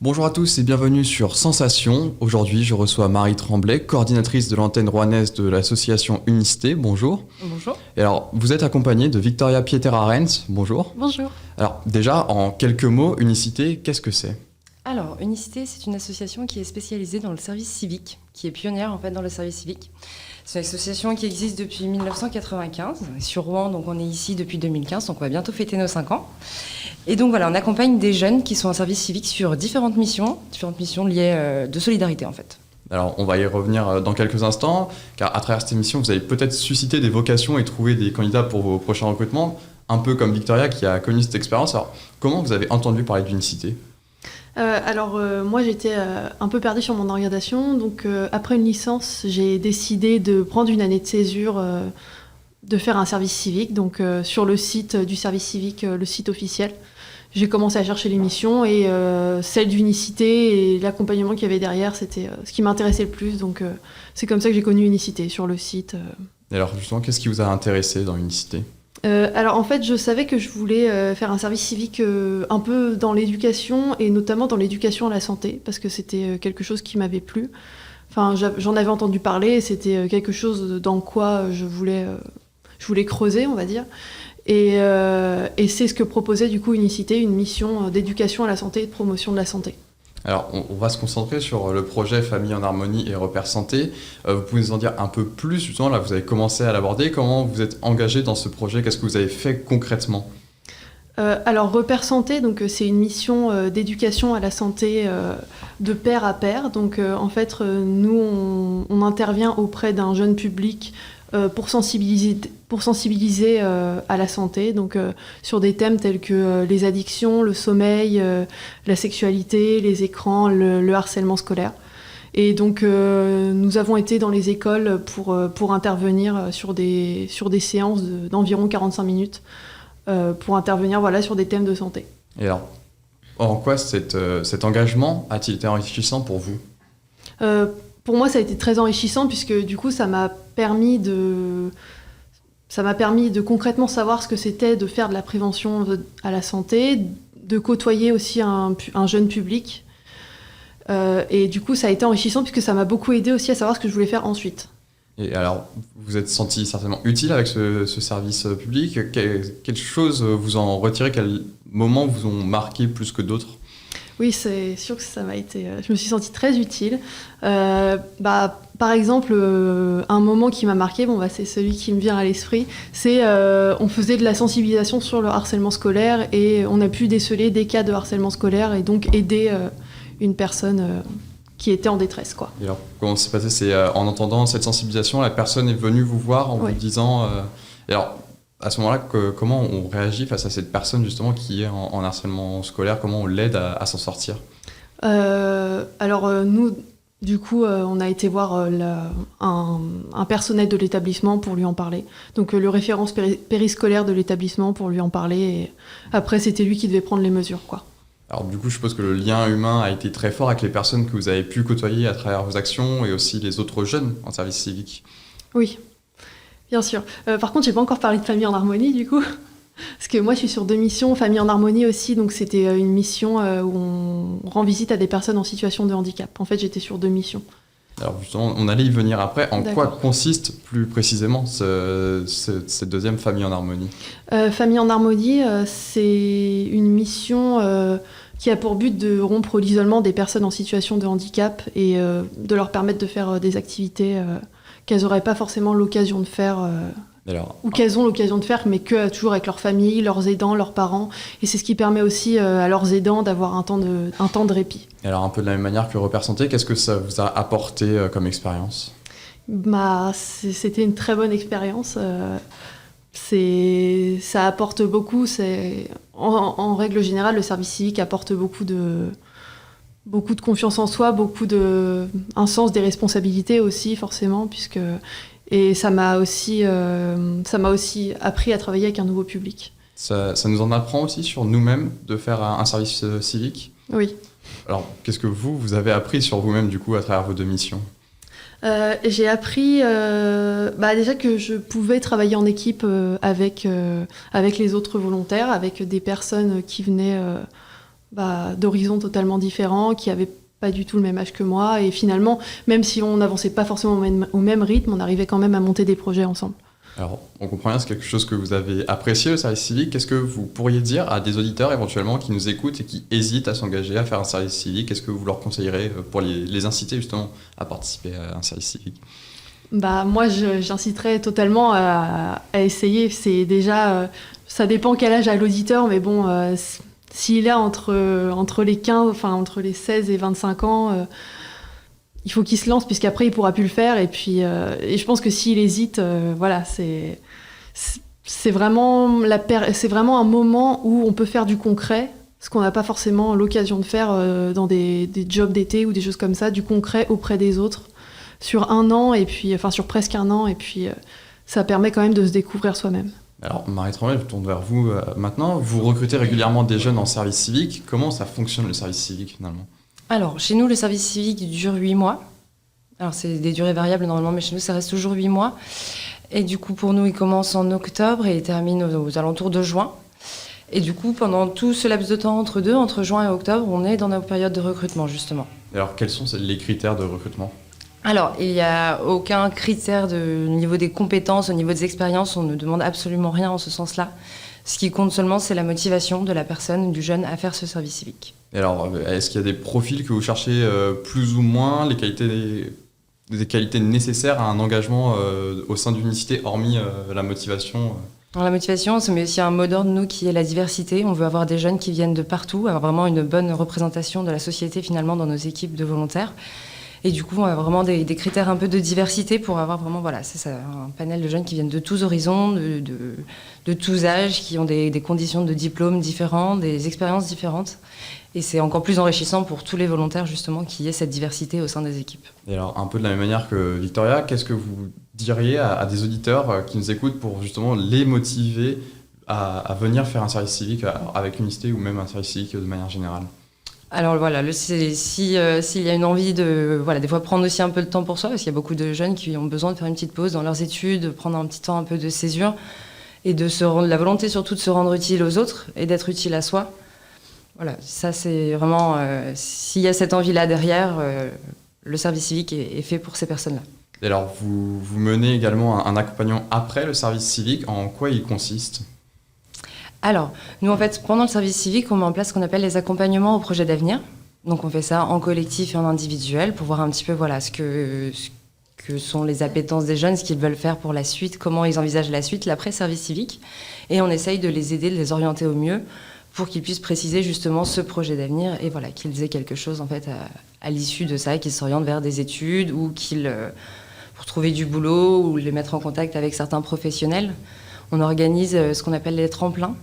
Bonjour à tous et bienvenue sur Sensation. Aujourd'hui, je reçois Marie Tremblay, coordinatrice de l'antenne rouennaise de l'association Unicité. Bonjour. Bonjour. Et alors, vous êtes accompagnée de Victoria Pieter-Arens. Bonjour. Bonjour. Alors, déjà, en quelques mots, Unicité, qu'est-ce que c'est ? Alors, Unicité, c'est une association qui est spécialisée dans le service civique, qui est pionnière en fait dans le service civique. C'est une association qui existe depuis 1995 sur Rouen, donc on est ici depuis 2015, donc on va bientôt fêter nos 5 ans. Et donc voilà, on accompagne des jeunes qui sont en service civique sur différentes missions liées de solidarité en fait. Alors, on va y revenir dans quelques instants, car à travers cette émission, vous allez peut-être susciter des vocations et trouver des candidats pour vos prochains recrutements, un peu comme Victoria qui a connu cette expérience. Alors, comment vous avez entendu parler d'Unicité ? Moi j'étais un peu perdue sur mon orientation, donc après une licence j'ai décidé de prendre une année de césure, de faire un service civique, donc sur le site du service civique, le site officiel. J'ai commencé à chercher les missions et celle d'Unicité et l'accompagnement qu'il y avait derrière, c'était ce qui m'intéressait le plus, donc c'est comme ça que j'ai connu Unicité sur le site. Et alors justement, qu'est-ce qui vous a intéressé dans Unicité ? En fait, je savais que je voulais faire un service civique un peu dans l'éducation et notamment dans l'éducation à la santé parce que c'était quelque chose qui m'avait plu. Enfin, j'en avais entendu parler et c'était quelque chose dans quoi je voulais creuser, on va dire. Et c'est ce que proposait du coup Unicité, une mission d'éducation à la santé et de promotion de la santé. Alors, on va se concentrer sur le projet Famille en Harmonie et Repères Santé. Vous pouvez nous en dire un peu plus, justement, là vous avez commencé à l'aborder. Comment vous êtes engagé dans ce projet ? Qu'est-ce que vous avez fait concrètement ? Repères Santé, donc c'est une mission d'éducation à la santé de pair à pair. Donc en fait, nous on intervient auprès d'un jeune public pour sensibiliser à la santé, donc sur des thèmes tels que les addictions, le sommeil, la sexualité, les écrans, le harcèlement scolaire. Et donc nous avons été dans les écoles pour intervenir sur des séances d'environ 45 minutes pour intervenir sur des thèmes de santé. Et alors, en quoi cet engagement a-t-il été enrichissant pour vous ? Pour moi, ça a été très enrichissant puisque du coup, ça m'a permis de concrètement savoir ce que c'était de faire de la prévention à la santé, de côtoyer aussi un jeune public. Et du coup, ça a été enrichissant puisque ça m'a beaucoup aidé aussi à savoir ce que je voulais faire ensuite. Et alors, vous vous êtes senti certainement utile avec ce service public. Quelles choses vous en retirez ? Quels moments vous ont marqué plus que d'autres ? Oui, c'est sûr que ça m'a été... je me suis sentie très utile. Par exemple, un moment qui m'a marqué, c'est celui qui me vient à l'esprit, c'est on faisait de la sensibilisation sur le harcèlement scolaire et on a pu déceler des cas de harcèlement scolaire et donc aider une personne qui était en détresse, quoi. Et alors, comment s'est passé ? C'est en entendant cette sensibilisation, la personne est venue vous voir en vous disant... Et alors, à ce moment-là, comment on réagit face à cette personne justement qui est en harcèlement scolaire ? Comment on l'aide à s'en sortir ? Nous, du coup, on a été voir un personnel de l'établissement pour lui en parler. Donc le référent périscolaire de l'établissement pour lui en parler. Et après, c'était lui qui devait prendre les mesures, quoi. Alors du coup, je suppose que le lien humain a été très fort avec les personnes que vous avez pu côtoyer à travers vos actions et aussi les autres jeunes en service civique. Oui, bien sûr. Par contre, j'ai pas encore parlé de Famille en Harmonie, du coup. Parce que moi, je suis sur 2 missions, Famille en Harmonie aussi, donc c'était une mission où on rend visite à des personnes en situation de handicap. En fait, j'étais sur 2 missions. Alors justement, on allait y venir après. En quoi consiste plus précisément cette deuxième Famille en Harmonie ? Famille en Harmonie, c'est une mission qui a pour but de rompre l'isolement des personnes en situation de handicap et de leur permettre de faire des activités qu'elles n'auraient pas forcément l'occasion de faire, ou qu'elles ont l'occasion de faire, mais toujours avec leur famille, leurs aidants, leurs parents. Et c'est ce qui permet aussi à leurs aidants d'avoir un temps de répit. Et alors, un peu de la même manière que Repères Santé, qu'est-ce que ça vous a apporté comme expérience ? C'était une très bonne expérience. Ça apporte beaucoup. En règle générale, le service civique apporte beaucoup de confiance en soi, un sens des responsabilités aussi, forcément, et ça m'a aussi appris à travailler avec un nouveau public. Ça nous en apprend aussi sur nous-mêmes de faire un service civique ? Oui. Alors, qu'est-ce que vous avez appris sur vous-même, du coup, à travers vos 2 missions ? J'ai appris déjà que je pouvais travailler en équipe avec les autres volontaires, avec des personnes qui venaient d'horizons totalement différents, qui avaient pas du tout le même âge que moi. Et finalement, même si on n'avançait pas forcément au même rythme, on arrivait quand même à monter des projets ensemble. Alors, on comprend bien, c'est quelque chose que vous avez apprécié, le service civique. Qu'est-ce que vous pourriez dire à des auditeurs éventuellement qui nous écoutent et qui hésitent à s'engager, à faire un service civique? Qu'est-ce que vous leur conseillerez pour les inciter justement à participer à un service civique? Moi, j'inciterais totalement à essayer. C'est déjà, ça dépend quel âge a l'auditeur, mais bon, s'il est entre les 16 et 25 ans, il faut qu'il se lance, puisqu'après, il pourra plus le faire. Et puis, et je pense que s'il hésite, c'est vraiment un moment où on peut faire du concret, ce qu'on n'a pas forcément l'occasion de faire dans des jobs d'été ou des choses comme ça, du concret auprès des autres, sur un an, et puis, sur presque un an, et puis ça permet quand même de se découvrir soi-même. Alors, Marie Tremblay, je tourne vers vous maintenant. Vous recrutez régulièrement des jeunes en service civique. Comment ça fonctionne, le service civique, finalement? Alors, chez nous, le service civique dure 8 mois. Alors, c'est des durées variables normalement, mais chez nous, ça reste toujours 8 mois. Et du coup, pour nous, il commence en octobre et il termine aux alentours de juin. Et du coup, pendant tout ce laps de temps entre juin et octobre, on est dans nos périodes de recrutement, justement. Et alors, quels sont les critères de recrutement? Alors, il n'y a aucun critère au niveau des compétences, au niveau des expériences. On ne demande absolument rien en ce sens-là. Ce qui compte seulement, c'est la motivation de la personne, du jeune, à faire ce service civique. Et alors, est-ce qu'il y a des profils que vous cherchez plus ou moins, des qualités nécessaires à un engagement au sein d'une unicité, hormis la motivation? La motivation, c'est aussi un mot d'ordre, nous, qui est la diversité. On veut avoir des jeunes qui viennent de partout, avoir vraiment une bonne représentation de la société, finalement, dans nos équipes de volontaires. Et du coup, on a vraiment des critères un peu de diversité pour avoir vraiment, c'est ça, un panel de jeunes qui viennent de tous horizons, de tous âges, qui ont des conditions de diplôme différentes, des expériences différentes. Et c'est encore plus enrichissant pour tous les volontaires, justement, qu'il y ait cette diversité au sein des équipes. Et alors, un peu de la même manière que Victoria, qu'est-ce que vous diriez à des auditeurs qui nous écoutent pour justement les motiver à venir faire un service civique avec Unicité ou même un service civique de manière générale? Alors voilà, s'il y a une envie de, des fois prendre aussi un peu de temps pour soi, parce qu'il y a beaucoup de jeunes qui ont besoin de faire une petite pause dans leurs études, de prendre un petit temps un peu de césure, et la volonté surtout de se rendre utile aux autres et d'être utile à soi. Voilà, ça c'est vraiment, s'il y a cette envie-là derrière, le service civique est fait pour ces personnes-là. Et alors, vous menez également un accompagnement après le service civique. En quoi il consiste ? Alors, nous, en fait, pendant le service civique, on met en place ce qu'on appelle les accompagnements au projet d'avenir. Donc, on fait ça en collectif et en individuel pour voir un petit peu ce que sont les appétences des jeunes, ce qu'ils veulent faire pour la suite, comment ils envisagent la suite, l'après-service civique. Et on essaye de les aider, de les orienter au mieux pour qu'ils puissent préciser justement ce projet d'avenir et qu'ils aient quelque chose, en fait, à l'issue de ça, qu'ils s'orientent vers des études ou pour trouver du boulot ou les mettre en contact avec certains professionnels. On organise ce qu'on appelle les tremplins.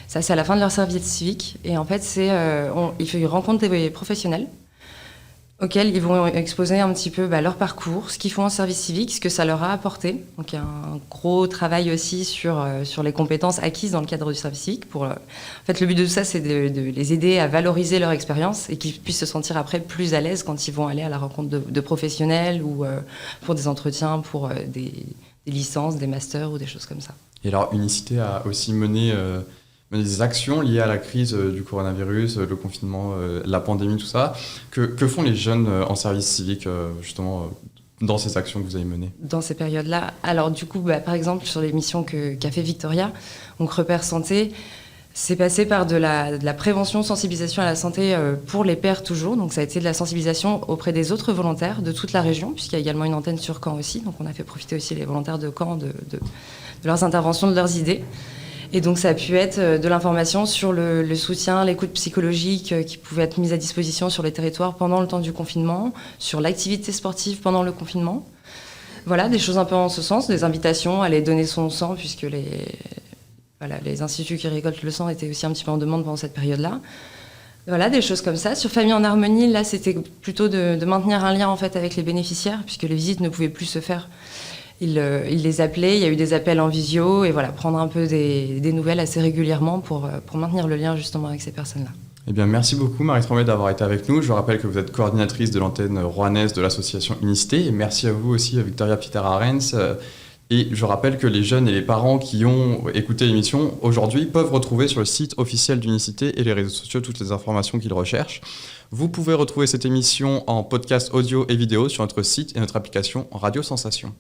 Ça, c'est à la fin de leur service civique. Et en fait, ils rencontrent des professionnels auxquels ils vont exposer un petit peu leur parcours, ce qu'ils font en service civique, ce que ça leur a apporté. Donc, il y a un gros travail aussi sur les compétences acquises dans le cadre du service civique. En fait, le but de tout ça, c'est de les aider à valoriser leur expérience et qu'ils puissent se sentir après plus à l'aise quand ils vont aller à la rencontre de professionnels ou pour des entretiens, pour des licences, des masters ou des choses comme ça. Et alors, Unicité a aussi mené des actions liées à la crise du coronavirus, le confinement, la pandémie, tout ça. Que font les jeunes en service civique, justement, dans ces actions que vous avez menées ? Dans ces périodes-là. Alors, du coup, par exemple, sur les missions qu'a fait Victoria, donc Repère Santé, c'est passé par de la prévention, sensibilisation à la santé pour les pairs toujours. Donc, ça a été de la sensibilisation auprès des autres volontaires de toute la région, puisqu'il y a également une antenne sur Caen aussi. Donc, on a fait profiter aussi les volontaires de Caen de leurs interventions, de leurs idées. Et donc, ça a pu être de l'information sur le soutien, l'écoute psychologique qui pouvait être mise à disposition sur les territoires pendant le temps du confinement, sur l'activité sportive pendant le confinement. Voilà, des choses un peu en ce sens, des invitations à aller donner son sang, puisque les instituts qui récoltent le sang étaient aussi un petit peu en demande pendant cette période-là. Voilà, des choses comme ça. Sur Famille en Harmonie, là, c'était plutôt de maintenir un lien en fait avec les bénéficiaires, puisque les visites ne pouvaient plus se faire. Ils les appelaient, il y a eu des appels en visio, et prendre un peu des nouvelles assez régulièrement pour maintenir le lien justement avec ces personnes-là. Eh bien, merci beaucoup Marie Tremblay d'avoir été avec nous. Je rappelle que vous êtes coordinatrice de l'antenne rouennaise de l'association Unicité, et merci à vous aussi Victoria Pitera-Arens Et je rappelle que les jeunes et les parents qui ont écouté l'émission aujourd'hui peuvent retrouver sur le site officiel d'Unicité et les réseaux sociaux toutes les informations qu'ils recherchent. Vous pouvez retrouver cette émission en podcast audio et vidéo sur notre site et notre application Radio Sensation.